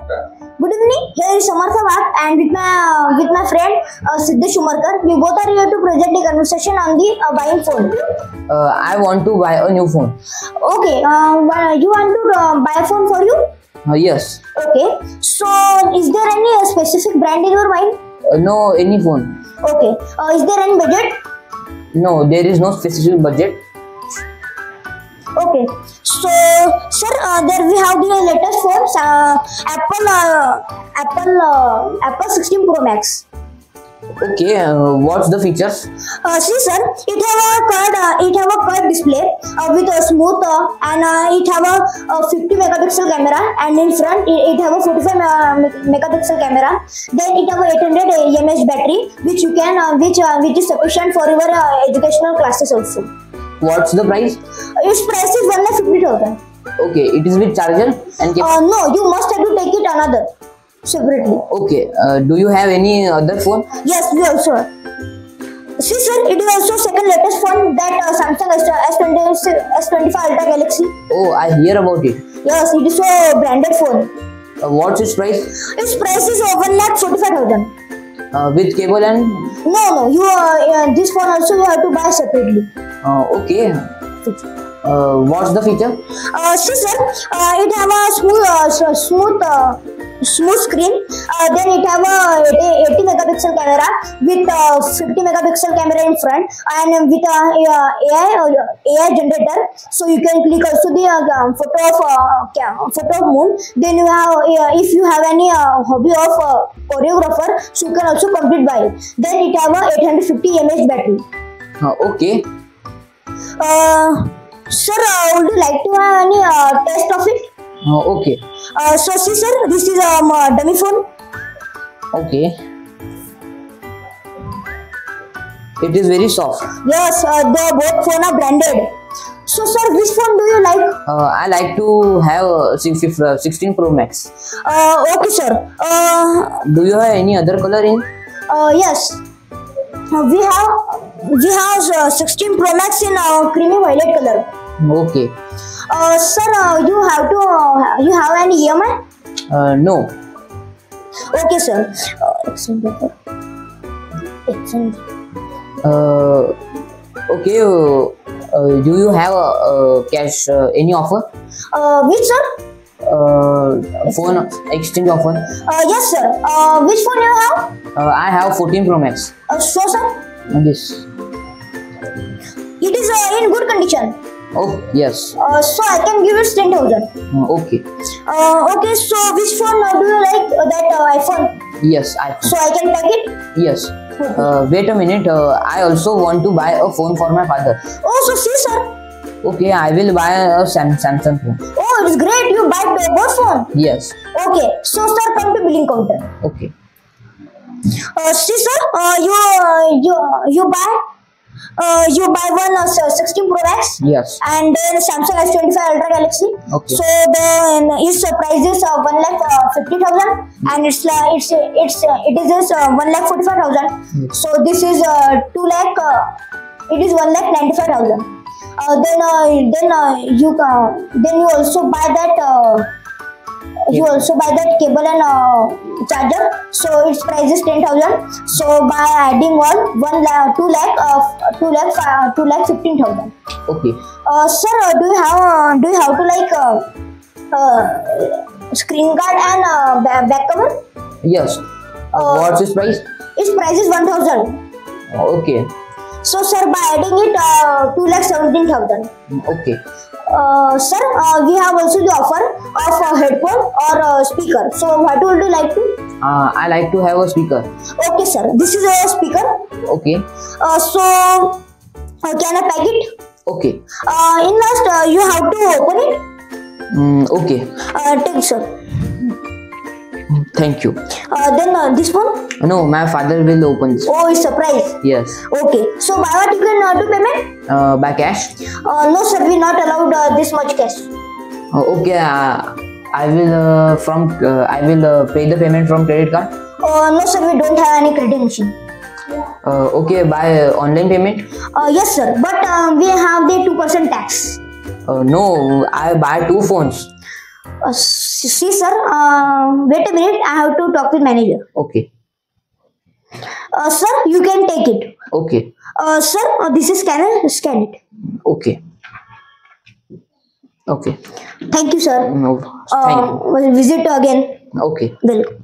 Good evening. Here is Samartha Wag and with my friend Siddesh Umarkar. We both are here to present a conversation on the buying phone. I want to buy a new phone. Okay. You want to buy a phone for you? Yes. Okay. So, is there any specific brand in your mind? No, any phone. Okay. Is there any budget? No, there is no specific budget. Okay. So, sir, there we have the latest phones, Apple 16 Pro Max. Okay, what's the features? See, sir, it have a curved display with a smooth and it have a 50 megapixel camera, and in front it have a 45 megapixel camera. Then it have a 800 mAh battery, which you can which is sufficient for your educational classes also. What's the price? Its price is 1,50,000. Okay, it is with charger and cable. No, you must have to take it another separately. Okay, do you have any other phone? Yes, we also have. See, sir, it is also second latest phone, that Samsung S25 Ultra Galaxy. Oh, I hear about it. Yes, it is a branded phone. What's its price? Its price is 1,45,000. With cable and? No, you this phone also you have to buy separately. Okay. What's the feature? See, sir, it have a smooth screen. Then it have a 80 megapixel camera with 50 megapixel camera in front, and with AI generator. So you can click also the photo of moon. Then you have if you have any hobby of choreographer, so you can also complete by it. Then it have a 850 mAh battery. Okay. Sir, would you like to have any test of it? Okay. So see, sir, this is a dummy phone. Okay. It is very soft. Yes, the both phone are branded. So, sir, which phone do you like? I like to have 16 Pro Max. Okay, sir. Do you have any other color in? Yes. We have 16 Pro Max in creamy violet color. Okay. Sir, you have any EMI? No. Okay, sir. Exchange paper. Exchange. Okay. Do you have cash any offer? Which, sir? Phone exchange offer? Yes, sir. Which phone you have? I have 14 Pro Max. So, sir? This. It is in good condition. Oh, yes. So I can give it 10,000. Okay. Okay, so which phone do you like? That iPhone? Yes, iPhone. So I can take it? Yes. Wait a minute. I also want to buy a phone for my father. Oh, so see, sir. Okay, I will buy a Samsung phone. Oh, it's great. You buy both phone. Yes. Okay. So, sir, come to billing counter. Okay. See, sir. You buy one 16 Pro Max. Yes. And then Samsung S25 Ultra Galaxy. Okay. So its price is 1,50,000, and it is 1,45,000. Yes. So this is 2 lakh. It is 1,95,000. Then you also buy that. You also buy that cable and charger. So its price is 10,000. So by adding all 2 lakh 15,000. Okay. Sir, do you have to like screen guard and back cover? Yes. What's its price? Its price is 1,000. Okay. So, sir, by adding it 2,17,000. Okay. Sir, we have also the offer of headphone or speaker. So, what would you like to? I like to have a speaker. Okay, sir. This is a speaker. Okay. So, can I pack it? Okay. In last, you have to open it. Okay. Take, sir. Thank you. Then this one? No, my father will open this. Oh, it's surprise. Yes. Okay. So, by what you can do payment? By cash? No, sir. We not allowed this much cash. Okay. I will pay the payment from credit card. No, sir. We don't have any credit machine. Okay. By online payment? Yes, sir. But we have the 2% tax. No, I buy two phones. See, sir. Wait a minute. I have to talk with manager. Okay. Sir, you can take it. Okay. Sir, this is scanner. Scan it. Okay. Okay. Thank you, sir. No. Thank you. We'll visit again. Okay. Welcome.